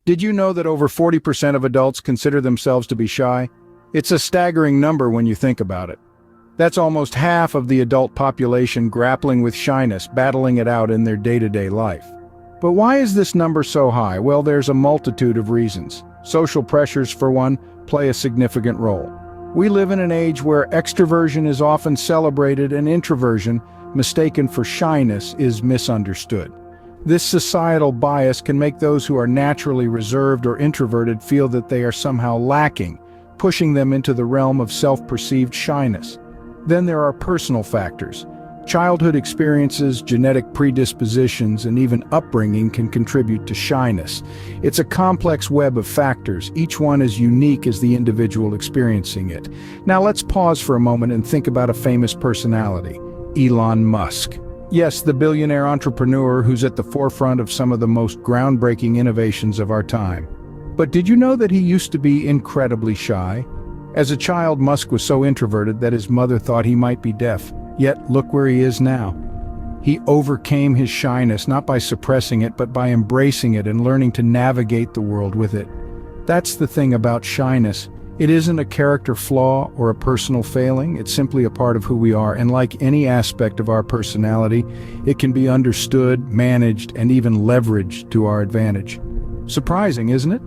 Did you know that over 40% of adults consider themselves to be shy? It's a staggering number when you think about it. That's almost half of the adult population grappling with shyness, battling it out in their day-to-day life. But why is this number so high? Well, there's a multitude of reasons. Social pressures, for one, play a significant role. We live in an age where extroversion is often celebrated and introversion, mistaken for shyness, is misunderstood. This societal bias can make those who are naturally reserved or introverted feel that they are somehow lacking, pushing them into the realm of self-perceived shyness. Then there are personal factors. Childhood experiences, genetic predispositions, and even upbringing can contribute to shyness. It's a complex web of factors, each one as unique as the individual experiencing it. Now let's pause for a moment and think about a famous personality, Elon Musk. Yes, the billionaire entrepreneur who's at the forefront of some of the most groundbreaking innovations of our time. But did you know that he used to be incredibly shy? As a child, Musk was so introverted that his mother thought he might be deaf. Yet, look where he is now. He overcame his shyness not by suppressing it, but by embracing it and learning to navigate the world with it. That's the thing about shyness. It isn't a character flaw or a personal failing, it's simply a part of who we are, and like any aspect of our personality, it can be understood, managed, and even leveraged to our advantage. Surprising, isn't it?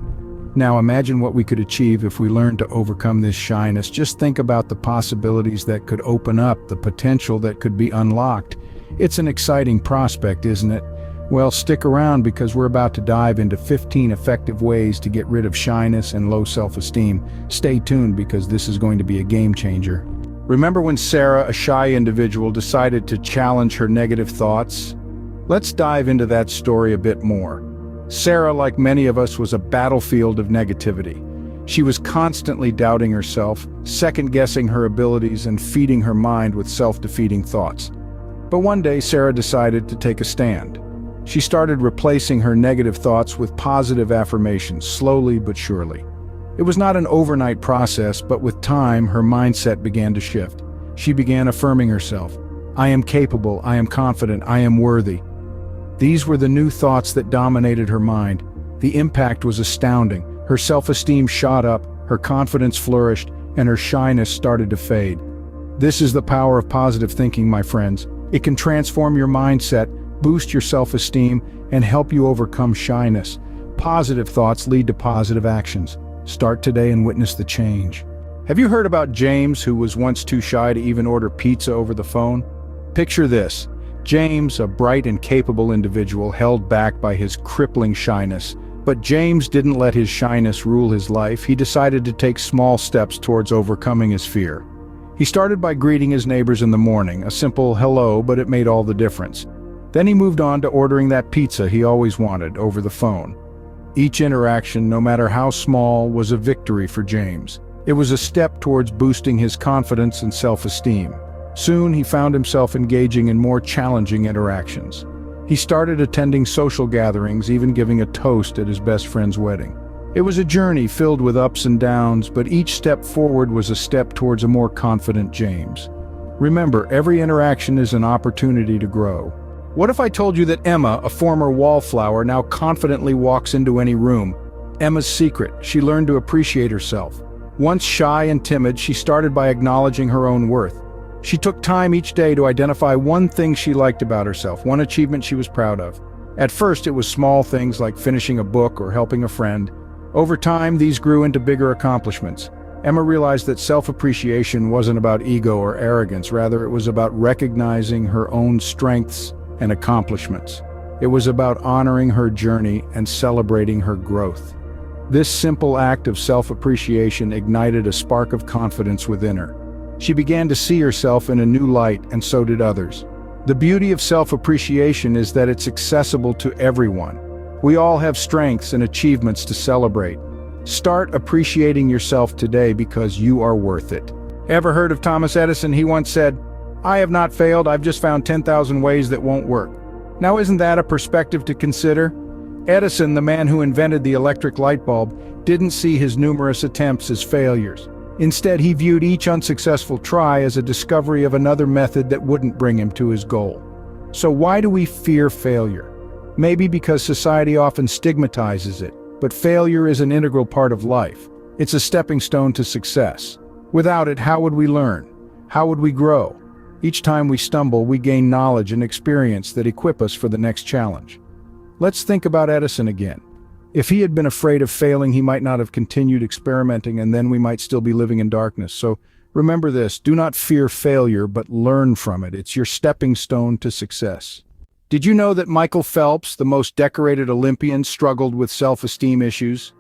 Now imagine what we could achieve if we learned to overcome this shyness. Just think about the possibilities that could open up, the potential that could be unlocked. It's an exciting prospect, isn't it? Well, stick around because we're about to dive into 15 effective ways to get rid of shyness and low self-esteem. Stay tuned because this is going to be a game changer. Remember when Sarah, a shy individual, decided to challenge her negative thoughts? Let's dive into that story a bit more. Sarah, like many of us, was a battlefield of negativity. She was constantly doubting herself, second-guessing her abilities, and feeding her mind with self-defeating thoughts. But one day, Sarah decided to take a stand. She started replacing her negative thoughts with positive affirmations, slowly but surely. It was not an overnight process, but with time, her mindset began to shift. She began affirming herself. I am capable, I am confident, I am worthy. These were the new thoughts that dominated her mind. The impact was astounding. Her self-esteem shot up, her confidence flourished, and her shyness started to fade. This is the power of positive thinking, my friends. It can transform your mindset, boost your self-esteem, and help you overcome shyness. Positive thoughts lead to positive actions. Start today and witness the change. Have you heard about James, who was once too shy to even order pizza over the phone? Picture this. James, a bright and capable individual, held back by his crippling shyness. But James didn't let his shyness rule his life. He decided to take small steps towards overcoming his fear. He started by greeting his neighbors in the morning, a simple hello, but it made all the difference. Then he moved on to ordering that pizza he always wanted over the phone. Each interaction, no matter how small, was a victory for James. It was a step towards boosting his confidence and self-esteem. Soon he found himself engaging in more challenging interactions. He started attending social gatherings, even giving a toast at his best friend's wedding. It was a journey filled with ups and downs, but each step forward was a step towards a more confident James. Remember, every interaction is an opportunity to grow. What if I told you that Emma, a former wallflower, now confidently walks into any room? Emma's secret: she learned to appreciate herself. Once shy and timid, she started by acknowledging her own worth. She took time each day to identify one thing she liked about herself, one achievement she was proud of. At first, it was small things like finishing a book or helping a friend. Over time, these grew into bigger accomplishments. Emma realized that self-appreciation wasn't about ego or arrogance, rather it was about recognizing her own strengths and accomplishments. It was about honoring her journey and celebrating her growth. This simple act of self-appreciation ignited a spark of confidence within her. She began to see herself in a new light, and so did others. The beauty of self-appreciation is that it's accessible to everyone. We all have strengths and achievements to celebrate. Start appreciating yourself today because you are worth it. Ever heard of Thomas Edison? He once said, "I have not failed, I've just found 10,000 ways that won't work." Now isn't that a perspective to consider? Edison, the man who invented the electric light bulb, didn't see his numerous attempts as failures. Instead, he viewed each unsuccessful try as a discovery of another method that wouldn't bring him to his goal. So why do we fear failure? Maybe because society often stigmatizes it. but failure is an integral part of life. It's a stepping stone to success. Without it, how would we learn? How would we grow? Each time we stumble, we gain knowledge and experience that equip us for the next challenge. Let's think about Edison again. If he had been afraid of failing, he might not have continued experimenting, and then we might still be living in darkness. So remember this, do not fear failure, but learn from it. It's your stepping stone to success. Did you know that Michael Phelps, the most decorated Olympian, struggled with self-esteem issues?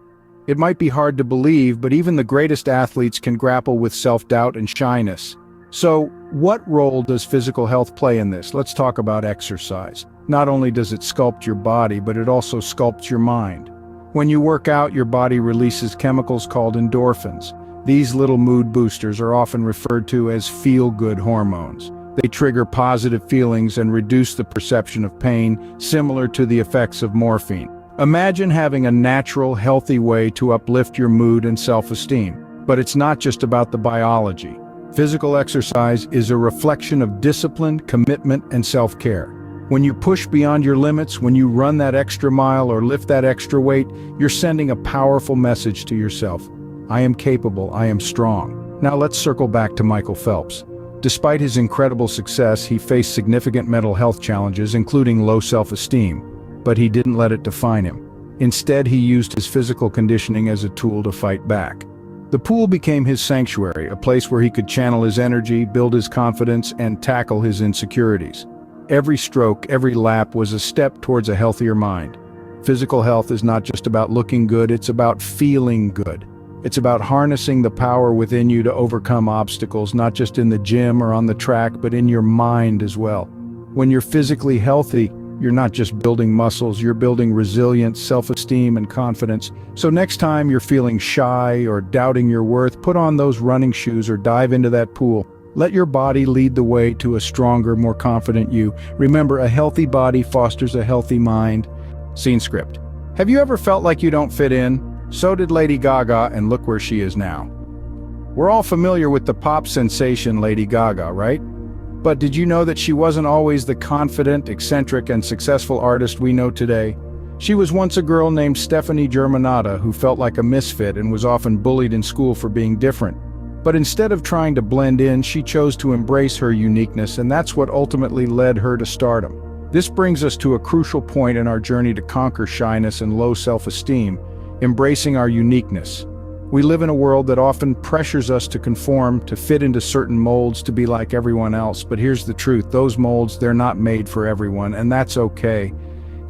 It might be hard to believe, but even the greatest athletes can grapple with self-doubt and shyness. So, what role does physical health play in this? Let's talk about exercise. Not only does it sculpt your body, but it also sculpts your mind. When you work out, your body releases chemicals called endorphins. These little mood boosters are often referred to as feel-good hormones. They trigger positive feelings and reduce the perception of pain, similar to the effects of morphine. Imagine having a natural, healthy way to uplift your mood and self-esteem. But it's not just about the biology. Physical exercise is a reflection of discipline, commitment, and self-care. When you push beyond your limits, when you run that extra mile or lift that extra weight, you're sending a powerful message to yourself. I am capable, I am strong. Now let's circle back to Michael Phelps. Despite his incredible success, he faced significant mental health challenges, including low self-esteem. But he didn't let it define him. Instead, he used his physical conditioning as a tool to fight back. The pool became his sanctuary, a place where he could channel his energy, build his confidence, and tackle his insecurities. Every stroke, every lap was a step towards a healthier mind. Physical health is not just about looking good, it's about feeling good. It's about harnessing the power within you to overcome obstacles, not just in the gym or on the track, but in your mind as well. When you're physically healthy, you're not just building muscles, you're building resilience, self-esteem, and confidence. So next time you're feeling shy or doubting your worth, put on those running shoes or dive into that pool. Let your body lead the way to a stronger, more confident you. Remember, a healthy body fosters a healthy mind. Scene script. Have you ever felt like you don't fit in? So did Lady Gaga, and look where she is now. We're all familiar with the pop sensation Lady Gaga, right? But did you know that she wasn't always the confident, eccentric, and successful artist we know today? She was once a girl named Stephanie Germanotta who felt like a misfit and was often bullied in school for being different. But instead of trying to blend in, she chose to embrace her uniqueness, and that's what ultimately led her to stardom. This brings us to a crucial point in our journey to conquer shyness and low self-esteem, embracing our uniqueness. We live in a world that often pressures us to conform, to fit into certain molds, to be like everyone else. But here's the truth, those molds, they're not made for everyone, and that's okay.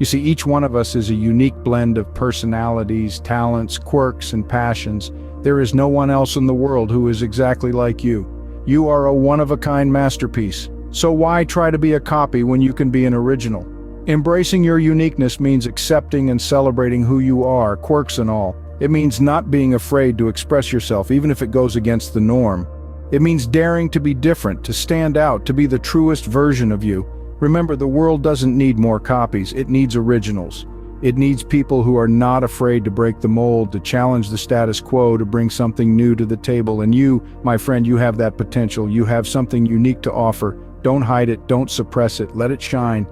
You see, each one of us is a unique blend of personalities, talents, quirks, and passions. There is no one else in the world who is exactly like you. You are a one-of-a-kind masterpiece. So why try to be a copy when you can be an original? Embracing your uniqueness means accepting and celebrating who you are, quirks and all. It means not being afraid to express yourself, even if it goes against the norm. It means daring to be different, to stand out, to be the truest version of you. Remember, the world doesn't need more copies, it needs originals. It needs people who are not afraid to break the mold, to challenge the status quo, to bring something new to the table. And you, my friend, you have that potential. You have something unique to offer. Don't hide it, don't suppress it, let it shine.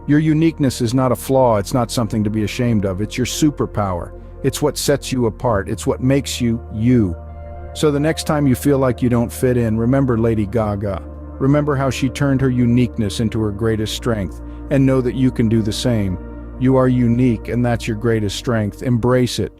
Your uniqueness is not a flaw, it's not something to be ashamed of, it's your superpower. It's what sets you apart, it's what makes you, you. So the next time you feel like you don't fit in, remember Lady Gaga. Remember how she turned her uniqueness into her greatest strength, and know that you can do the same. You are unique, and that's your greatest strength. Embrace it.